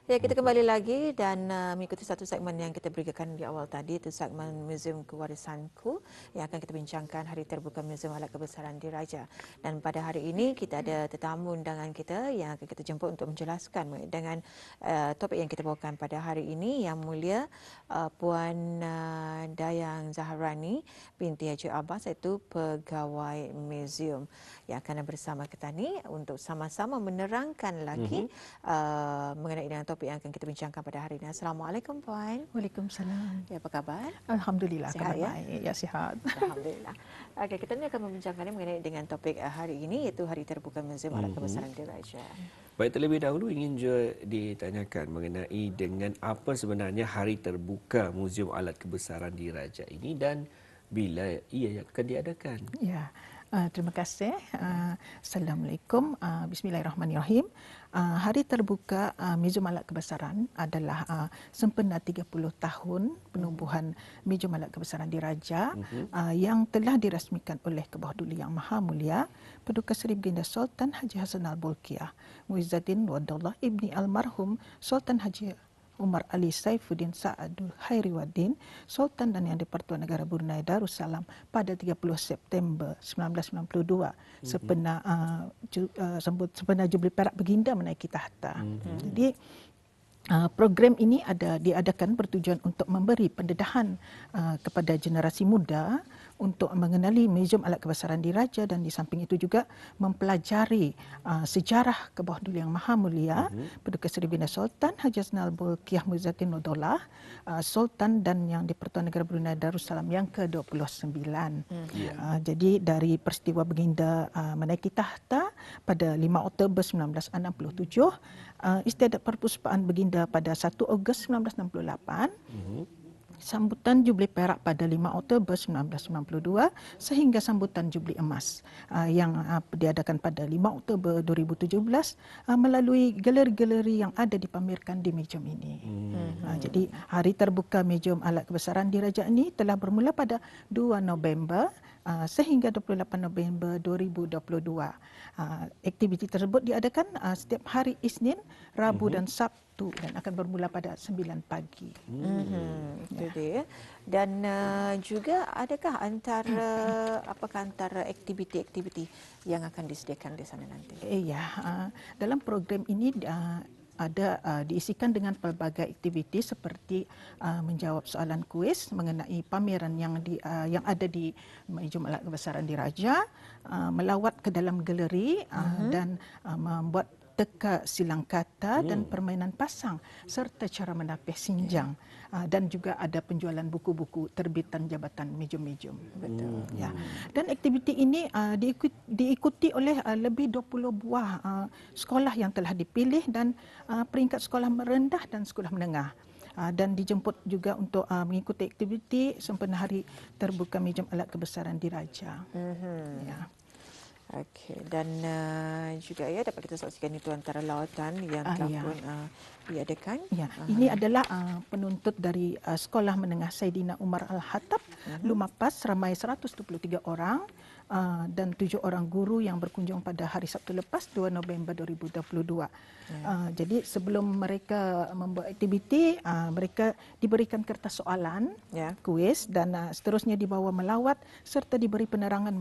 Ya, kita kembali lagi dan mengikuti satu segmen yang kita berikan di awal tadi, itu segmen Museum Kewarisanku yang akan kita bincangkan Hari Terbuka Museum Alat Kebesaran Diraja. Dan pada hari ini kita ada tetamu undangan kita yang akan kita jemput untuk menjelaskan dengan topik yang kita bawakan pada hari ini, Yang Mulia Puan Dayang Zaharani binti Haji Abbas, iaitu Pegawai Museum, yang akan bersama kita ni untuk sama-sama menerangkan lagi mengenai dengan topik yang akan kita bincangkan pada hari ini. Assalamualaikum Puan. Waalaikumsalam. Ya, apa khabar? Alhamdulillah, Sihat, kabar ya? baik. Ya, sihat. Alhamdulillah. Okey, kita ni akan membincangkan mengenai dengan topik hari ini, iaitu Hari Terbuka Museum Alat Kebesaran Diraja. Baik, terlebih dahulu ingin juga ditanyakan mengenai dengan apa sebenarnya Hari Terbuka Museum Alat Kebesaran Diraja ini dan bila ia akan diadakan. Ya, terima kasih. Assalamualaikum. Bismillahirrahmanirrahim. Hari Terbuka Museum Alat Kebesaran adalah sempena 30 tahun penubuhan Museum Alat Kebesaran Diraja yang telah dirasmikan oleh Kebawah Duli Yang Maha Mulia Paduka Seri Baginda Sultan Haji Hassan Al-Bolkiah Muizzuddin Wadullah Ibni Almarhum Sultan Haji Umar Ali Saifuddin Sa'adul Khairiwaddin, Sultan dan Yang di-Pertuan Negara Brunei Darussalam pada 30 September 1992 sempena Jubli Perak Baginda menaiki tahta. Jadi program ini diadakan bertujuan untuk memberi pendedahan kepada generasi muda untuk mengenali Museum Alat Kebesaran Diraja, dan di samping itu juga mempelajari sejarah Kebawah Duli Yang Maha Mulia Paduka Seri Baginda Sultan Haji Hassan Al-Bolkiah Muizzuddin Wadullah Sultan dan Yang di-Pertuan Negara Brunei Darussalam yang ke-29. Jadi dari peristiwa Baginda menaiki tahta pada 5 Oktober 1967, istiadat perpuspaan Baginda pada 1 Ogos 1968, sambutan Jubli Perak pada 5 Oktober 1992 sehingga sambutan Jubli Emas yang diadakan pada 5 Oktober 2017 melalui galeri-galeri yang ada dipamerkan di museum ini. Jadi Hari Terbuka Museum Alat Kebesaran Diraja ini telah bermula pada 2 November sehingga 28 November 2022. Aktiviti tersebut diadakan setiap hari Isnin, Rabu dan Sabtu dan akan bermula pada 9 pagi. Itu dia. Dan juga adakah antara aktiviti-aktiviti yang akan disediakan di sana nanti? Dalam program ini diisikan dengan pelbagai aktiviti seperti menjawab soalan kuis mengenai pameran yang ada di Museum Alat Kebesaran Diraja, melawat ke dalam galeri dan membuat teka silang kata dan permainan pasang serta cara menapis sinjang, dan juga ada penjualan buku-buku terbitan Jabatan Museum-Museum. Betul. Ya. Dan aktiviti ini diikuti oleh lebih 20 buah sekolah yang telah dipilih dan peringkat sekolah merendah dan sekolah menengah. Dan dijemput juga untuk mengikuti aktiviti sempena Hari Terbuka Museum Alat Kebesaran Diraja. Ya. Okey, dan juga dapat kita saksikan itu antara lawatan yang telah pun diadakan. Ya, ini adalah penuntut dari Sekolah Menengah Saidina Umar Al-Khattab, Lumapas, ramai 123 orang dan 7 orang guru yang berkunjung pada hari Sabtu lepas 2 November 2022. Jadi sebelum mereka membuat aktiviti, mereka diberikan kertas soalan, kuis, dan seterusnya dibawa melawat serta diberi penerangan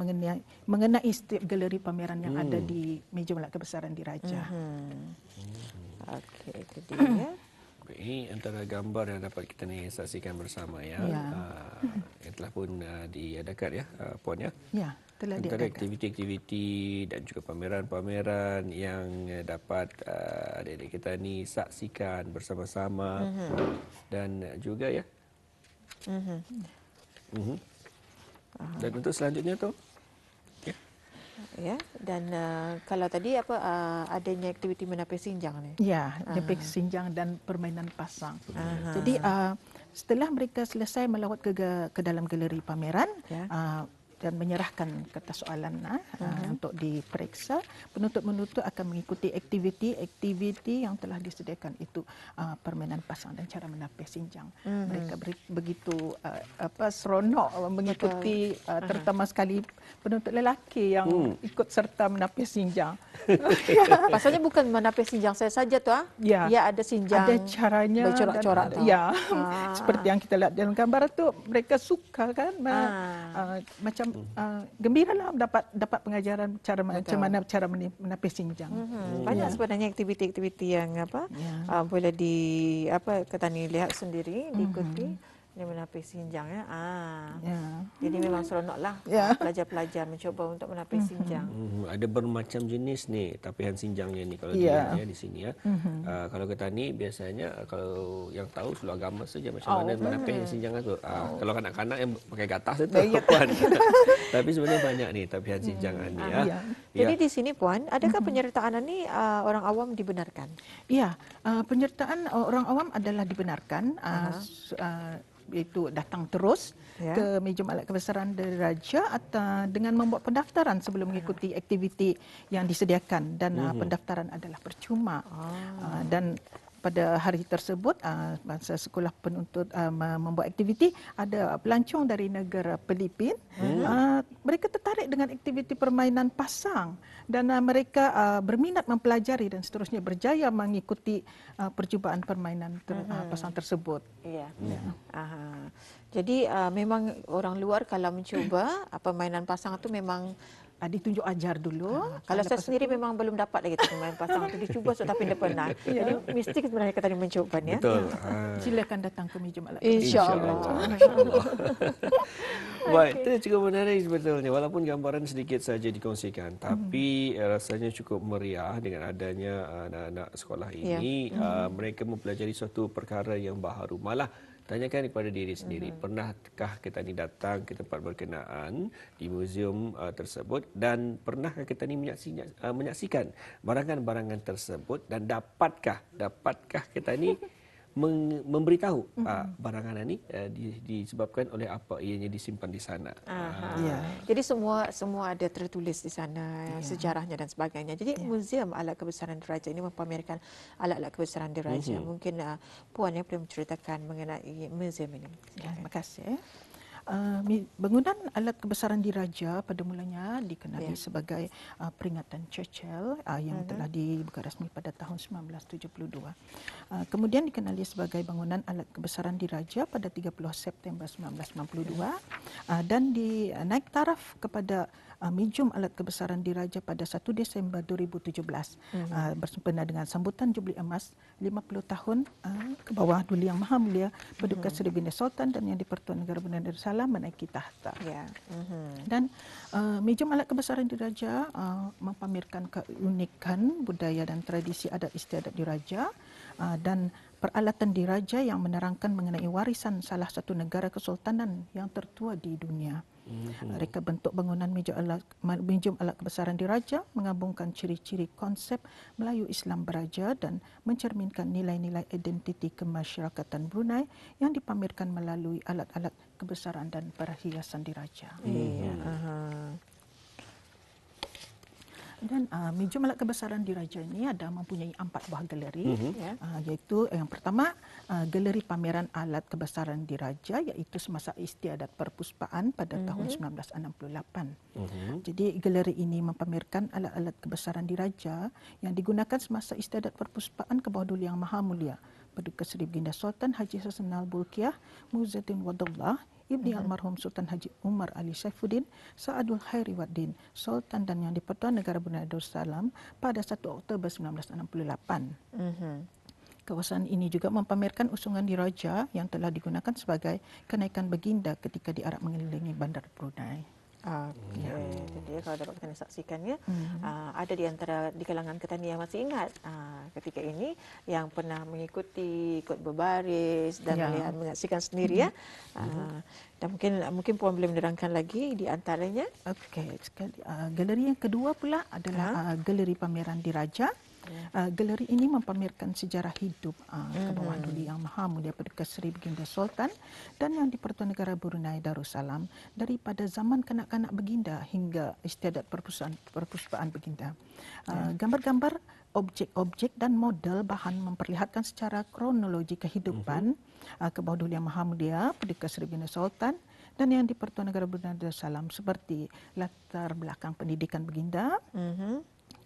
mengenai setiap galeri pameran yang ada di Museum Alat Kebesaran Diraja. Okey, itu dia. Ini antara gambar yang dapat kita ni saksikan bersama yang telah pun diadakan Puan ya. Ya, telah antara diadakan. aktiviti-aktiviti dan juga pameran-pameran yang dapat adik-adik kita ni saksikan bersama-sama dan juga dan untuk selanjutnya tu dan kalau tadi adanya aktiviti menapis sinjang ni. Ya, menapis sinjang dan permainan pasang. Jadi setelah mereka selesai melawat ke dalam galeri pameran, dan menyerahkan kertas soalan untuk diperiksa. Penuntut-penuntut akan mengikuti aktiviti yang telah disediakan, itu permainan pasang dan cara menapis sinjang. Mereka begitu seronok mengikuti, terutama sekali penuntut lelaki yang ikut serta menapis sinjang. Pasalnya bukan menapis sinjang saya saja tu Ya. Ya ada sinjang. Ada caranya bercorak-corak tu. ya. Seperti yang kita lihat dalam gambar tu, mereka suka kan macam gembiralah dapat pengajaran macam mana cara menapis sinjang. Banyak sebenarnya aktiviti-aktiviti yang boleh lihat sendiri, diikuti. Ini menapis sinjang Jadi memang seronoklah pelajar-pelajar mencuba untuk menapis sinjang. Ada bermacam jenis ni tapihan sinjangnya ni kalau dilihat di sini ya. Kalau ketani biasanya kalau yang tahu seluruh agama saja macam mana menapis sinjang tu. Kalau kanak-kanak yang pakai gatas itu puan. Tapi sebenarnya banyak ni tapihan sinjang ni ya. Jadi di sini puan, adakah penyertaan ni orang awam dibenarkan? Ya, penyertaan orang awam adalah dibenarkan. Iaitu datang terus ke Muzium Alat Kebesaran Diraja atau dengan membuat pendaftaran sebelum mengikuti aktiviti yang disediakan, dan pendaftaran adalah percuma. Dan pada hari tersebut masa sekolah penuntut membuat aktiviti, ada pelancong dari negara Filipin. Mereka tertarik dengan aktiviti permainan pasang dan mereka berminat mempelajari dan seterusnya berjaya mengikuti percubaan permainan pasang tersebut. Ya. Jadi memang orang luar kalau mencuba permainan pasang itu memang ditunjuk ajar dulu. Kalau saya sendiri memang belum dapat lagi pemain pasang itu dicuba tapi tidak pernah. Jadi mesti sebenarnya kita mencoba ya. Betul. Silakan datang ke Muzium Alat Insya-Allah. Baik, itu cukup menarik sebetulnya. Walaupun gambaran sedikit saja dikongsikan, tapi rasanya cukup meriah dengan adanya anak-anak sekolah ini. Mereka mempelajari suatu perkara yang baharu. Malah tanyakan kepada diri sendiri, pernahkah kita ni datang ke tempat berkenaan di muzium tersebut, dan pernahkah kita ni menyaksikan barangan-barangan tersebut, dan dapatkah kita ni memberitahu barangan ini disebabkan oleh apa ianya disimpan di sana. Jadi semua ada tertulis di sana, sejarahnya dan sebagainya. Jadi Muzium Alat Kebesaran Diraja ini mempamerkan alat-alat kebesaran diraja. Mungkin puan yang boleh menceritakan mengenai muzium ini. Terima kasih. Bangunan alat kebesaran diraja pada mulanya dikenali sebagai peringatan Churchill yang telah dibuka rasmi pada tahun 1972. Kemudian dikenali sebagai bangunan alat kebesaran diraja pada 30 September 1992 dan dinaik taraf kepada Muzium Alat Kebesaran Diraja pada 1 Disember 2017 bersempena dengan sambutan Jubli Emas 50 tahun ke bawah Duli Yang Maha Mulia Paduka Seri Baginda Sultan dan Yang di-Pertuan Negara Brunei Darussalam menaiki tahta. Dan Muzium Alat Kebesaran Diraja mempamerkan keunikan budaya dan tradisi adat istiadat diraja dan peralatan diraja yang menerangkan mengenai warisan salah satu negara kesultanan yang tertua di dunia. Reka bentuk bangunan Muzium Alat Kebesaran Diraja menggabungkan ciri-ciri konsep Melayu Islam Beraja dan mencerminkan nilai-nilai identiti kemasyarakatan Brunei yang dipamerkan melalui alat-alat kebesaran dan perhiasan diraja. Dan Muzium Alat Kebesaran Diraja ini mempunyai 4 buah galeri, iaitu yang pertama galeri pameran alat kebesaran diraja, iaitu semasa istiadat perpuspaan pada tahun 1968. Jadi galeri ini mempamerkan alat-alat kebesaran diraja yang digunakan semasa istiadat perpuspaan ke bawah Duli Yang Maha Mulia Paduka Seri Baginda Sultan Haji Hasanal Bolkiah Muizzuddin Wadullah Ibni Almarhum Sultan Haji Umar Ali Saifuddin Sa'adul Khairi Waddin Sultan dan Yang di-Pertuan Negara Brunei Darussalam pada 1 Oktober 1968. Kawasan ini juga mempamerkan usungan diraja yang telah digunakan sebagai kenaikan baginda ketika diarak mengelilingi bandar Brunei. Jadi kalau dapat kita saksikannya, ada di antara di kalangan ketani yang masih ingat ketika ini yang pernah ikut berbaris dan melihat menyaksikan sendiri dan mungkin puan boleh menerangkan lagi di antaranya. Galeri yang kedua pula adalah galeri pameran diraja Galeri ini mempamerkan sejarah hidup ke bawah Duli Yang Maha Mulia Paduka Seri Baginda Sultan dan Yang di-Pertuan Negara Brunei Darussalam daripada zaman kanak-kanak Baginda hingga istiadat perpuspaan Baginda. Gambar-gambar, objek-objek dan model bahan memperlihatkan secara kronologi kehidupan ke bawah Duli Yang Maha Mulia Paduka Seri Baginda Sultan dan Yang di-Pertuan Negara Brunei Darussalam seperti latar belakang pendidikan Baginda,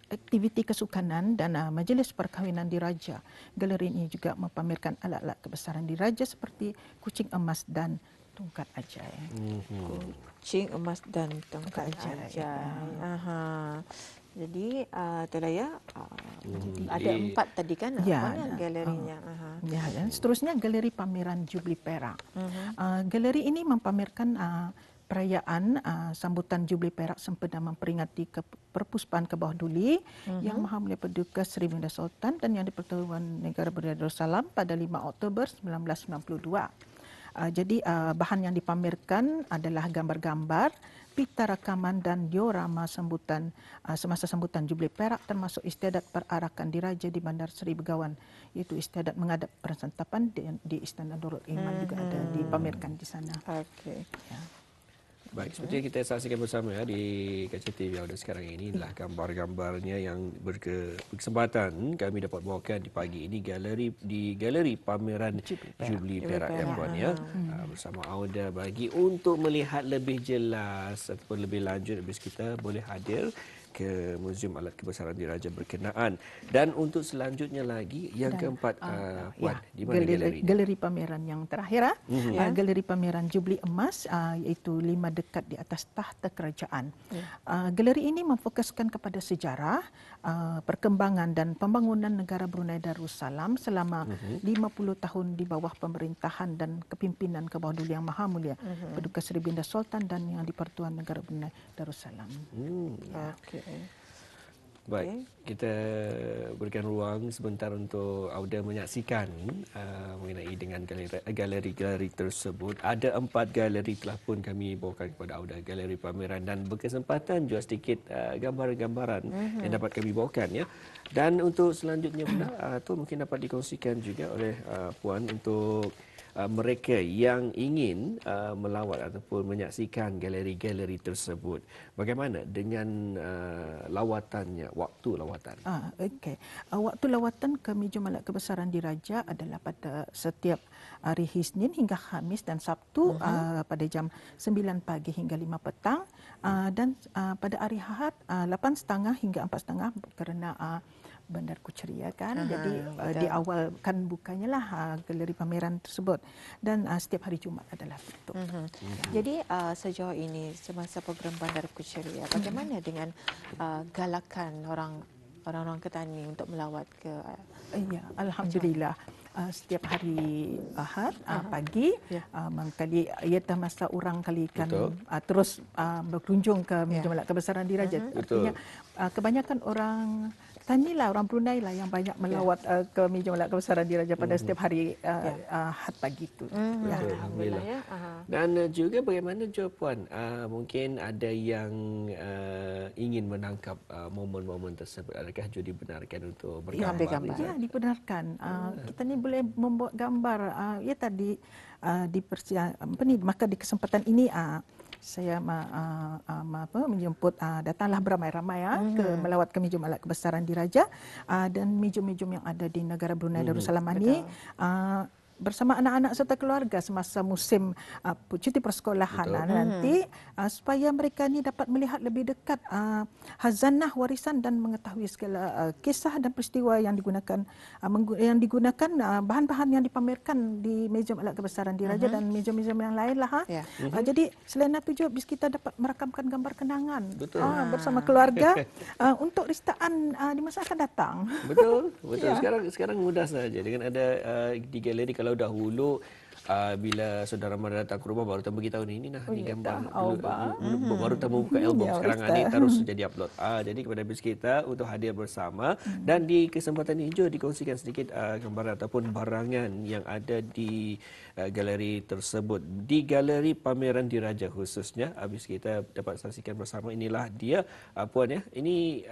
aktiviti kesukanan dan majlis perkahwinan diraja. Galeri ini juga mempamerkan alat-alat kebesaran diraja seperti kucing emas dan tongkat ajai. Kucing emas dan tongkat ajai. Aha. Jadi itulah ya. Ada 4 tadi kan? Mana galerinya? Ya, dan seterusnya galeri pameran Jubli Perak. Galeri ini mempamerkan perayaan sambutan Jubli Perak sempena memperingati perpuspaan ke bawah Duli Yang Maha Mulia Paduka Seri Baginda Sultan dan Yang di-Pertuan Negara Brunei Darussalam pada 5 Oktober 1992. Jadi bahan yang dipamerkan adalah gambar-gambar, pita rakaman dan diorama sambutan semasa sambutan Jubli Perak termasuk istiadat perarakan diraja di Bandar Seri Begawan, iaitu istiadat menghadap persantapan di Istana Nurul Iman juga ada dipamerkan di sana. Okey. Ya. Baik, seperti yang kita saksikan bersama ya di Kaca TV Auda sekarang ini adalah gambar-gambarnya yang berkesempatan kami dapat bawakan di pagi ini di galeri pameran Jubli Perak ya puan ya, bersama Auda bagi untuk melihat lebih jelas ataupun lebih lanjut kita boleh hadir ke Muzium Alat Kebesaran Diraja berkenaan. Dan untuk selanjutnya lagi yang keempat puan di mana galeri? Galeri pameran yang terakhir galeri pameran Jubli Emas iaitu 5 dekat di atas tahta kerajaan. Galeri ini memfokuskan kepada sejarah, perkembangan dan pembangunan negara Brunei Darussalam selama 50 tahun di bawah pemerintahan dan kepimpinan ke bawah Duli Yang Maha Mulia Paduka Seri Baginda Sultan dan Yang di-Pertuan Negara Brunei Darussalam. Okey. Baik, kita berikan ruang sebentar untuk Auda menyaksikan mengenai dengan galeri-galeri tersebut. Ada 4 galeri telah pun kami bawakan kepada Auda, galeri pameran, dan berkesempatan juga sedikit gambar-gambaran yang dapat kami bawakan ya. Dan untuk selanjutnya pula tu mungkin dapat dikongsikan juga oleh puan untuk mereka yang ingin melawat ataupun menyaksikan galeri-galeri tersebut. Bagaimana dengan lawatannya, waktu lawatan? Okey. Waktu lawatan ke Muzium Alat Kebesaran Diraja adalah pada setiap hari Isnin hingga Khamis dan Sabtu pada jam 9 pagi hingga 5 petang dan pada hari Ahad 8.30 hingga 4.30 kerana Bandar Kuchria kan. Jadi di awal kan bukanya lah galeri pameran tersebut dan setiap hari Jumaat adalah tutup. Jadi sejauh ini semasa program Bandar Kuchria bagaimana dengan galakan orang-orang Ketani untuk melawat ke Ya, alhamdulillah. Setiap hari Ahad pagi mangkali ia masa orang kali kan terus berkunjung ke Muzium Alat Kebesaran Diraja. Artinya kebanyakan orang Tanilah orang Brunei lah yang banyak melawat ke Muzium Alat Kebesaran Diraja pada setiap hari Ahad pagi itu. Alhamdulillah ya. Dan juga bagaimana jawapan? Mungkin ada yang ingin menangkap momen-momen tersebut. Adakah juga dibenarkan untuk bergambar? Ya, dibenarkan. Kita ni boleh membuat gambar. Ya tadi maka di kesempatan ini saya menjemput datanglah beramai-ramai ke melawat ke Muzium Alat Kebesaran Diraja dan muzium-muzium yang ada di negara Brunei Darussalam ini bersama anak-anak serta keluarga semasa musim cuti persekolahan nanti supaya mereka ni dapat melihat lebih dekat khazanah warisan dan mengetahui segala kisah dan peristiwa yang digunakan bahan-bahan yang dipamerkan di Muzium Alat Kebesaran Diraja dan muzium-muzium yang lain lah. Jadi selain itu juga kita dapat merakamkan gambar kenangan bersama keluarga untuk ristaan di masa akan datang. Betul. Ya. Sekarang mudah saja dengan ada di galeri. Kalau Kalau dahulu bila saudara mara datang ke rumah baru tamu beritahu ni nah ni gambar dulu, baru tamu buka album. Sekarang ni terus jadi upload. Jadi kepada habis kita untuk hadir bersama dan di kesempatan ini juga dikongsikan sedikit gambaran ataupun barangan yang ada di galeri tersebut. Di galeri pameran Diraja khususnya habis kita dapat saksikan bersama, inilah dia puan ya. Ini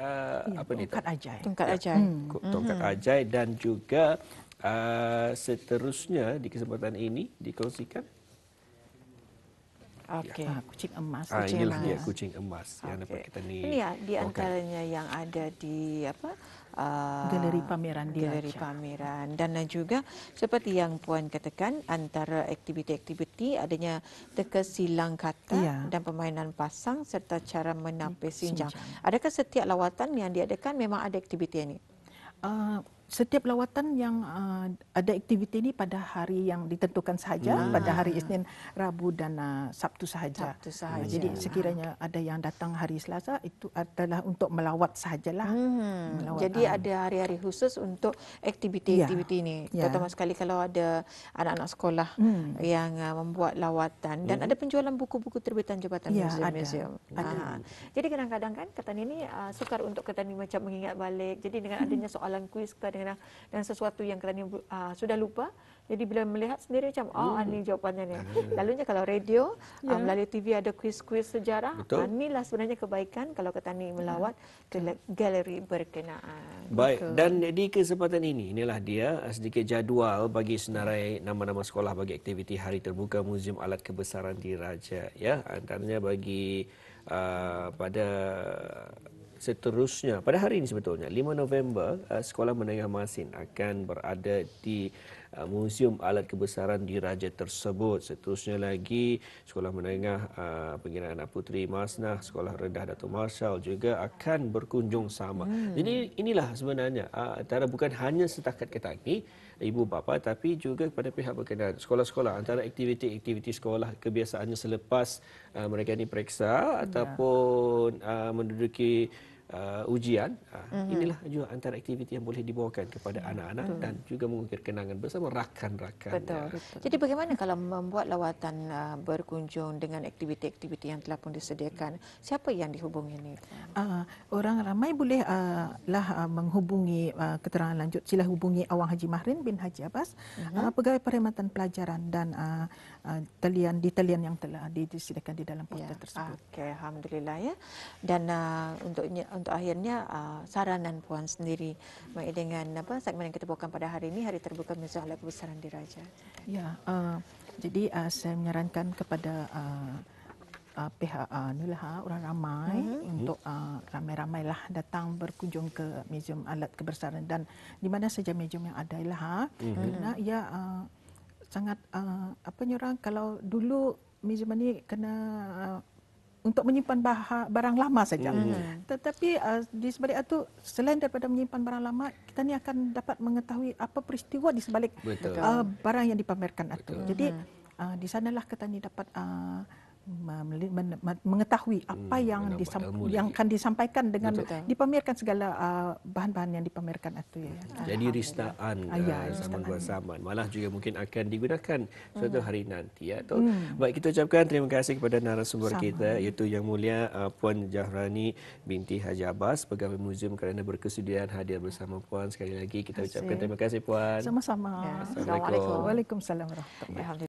apa ni? Tongkat Ajai. Tongkat Ajai. Tongkat Ajai dan juga seterusnya di kesempatan ini dikongsikan Okey. Kucing emas. inilah dia kucing emas yang dapat kita ni. Ini di antaranya yang ada di Galeri pameran galeri Diraja. pameran dan juga seperti yang puan katakan antara aktiviti-aktiviti adanya teka silang kata dan permainan pasang serta cara menapis sinjang. Adakah setiap lawatan yang diadakan memang ada aktiviti ini? Setiap lawatan yang ada aktiviti ini pada hari yang ditentukan sahaja, pada hari Isnin, Rabu dan Sabtu sahaja. Sabtu sahaja. Jadi sekiranya ada yang datang hari Selasa itu adalah untuk melawat sahajalah. Jadi ada hari-hari khusus untuk aktiviti-aktiviti ini. Terutama sekali kalau ada anak-anak sekolah yang membuat lawatan dan ada penjualan buku-buku terbitan Jabatan Museum. Jadi kadang-kadang kan Ketan ini sukar untuk Ketan ini macam mengingat balik. Jadi dengan adanya soalan kuis dengan sesuatu yang Ketan ini sudah lupa, jadi bila melihat sendiri macam ini jawapannya ni. Lalunya kalau radio melalui TV ada kuis-kuis sejarah. Inilah sebenarnya kebaikan kalau Ketan ini melawat ke galeri berkenaan. Baik, dan di kesempatan ini inilah dia sedikit jadual bagi senarai nama-nama sekolah bagi aktiviti Hari Terbuka Muzium Alat Kebesaran Diraja ya. Antaranya bagi pada seterusnya pada hari ini sebetulnya 5 November Sekolah Menengah Masin akan berada di Muzium Alat Kebesaran Diraja tersebut. Seterusnya lagi Sekolah Menengah Pengginaan Anak Puteri Masnah, Sekolah Rendah Dato' Marshall juga akan berkunjung sama. Jadi inilah sebenarnya antara bukan hanya setakat Ketan ini ibu bapa tapi juga kepada pihak berkenaan sekolah-sekolah antara aktiviti-aktiviti sekolah kebiasaannya selepas mereka ini periksa ataupun menduduki ujian. Inilah juga antara aktiviti yang boleh dibawakan kepada anak-anak dan juga mengukir kenangan bersama rakan-rakan. Betul. Jadi bagaimana kalau membuat lawatan berkunjung dengan aktiviti-aktiviti yang telah pun disediakan? Siapa yang dihubungi ini? Orang ramai boleh menghubungi keterangan lanjut. Sila hubungi Awang Haji Mahrin bin Haji Abbas, Pegawai Perkhidmatan Pelajaran dan talian yang telah disediakan di dalam portal tersebut. Okey, alhamdulillah ya. Dan untuk akhirnya saranan puan sendiri dengan segmen yang kita bawakan pada hari ini, Hari Terbuka Muzium Alat Kebesaran Diraja. Ya, jadi saya menyarankan kepada pihak orang ramai untuk ramai-ramailah datang berkunjung ke Muzium Alat Kebesaran dan di mana saja muzium yang ada kerana ia sangat orang kalau dulu muzium ini kena untuk menyimpan barang lama saja. Tetapi di sebalik itu selain daripada menyimpan barang lama, kita ni akan dapat mengetahui apa peristiwa di sebalik barang yang dipamerkan itu. Jadi di sanalah kita ni dapat mengetahui apa yang akan disampaikan dengan dipamerkan segala bahan-bahan yang dipamerkan itu ya. Jadi ristaan zaman bersamaan malah juga mungkin akan digunakan suatu hari nanti ya. Baik, kita ucapkan terima kasih kepada narasumber kita iaitu Yang Mulia Puan Jahrani binti Haji Abbas, Pegawai Muzium, kerana berkesudian hadir bersama puan. Sekali lagi kita ucapkan terima kasih puan. Sama-sama. Assalamualaikum. Waalaikumsalam warahmatullahi wabarakatuh.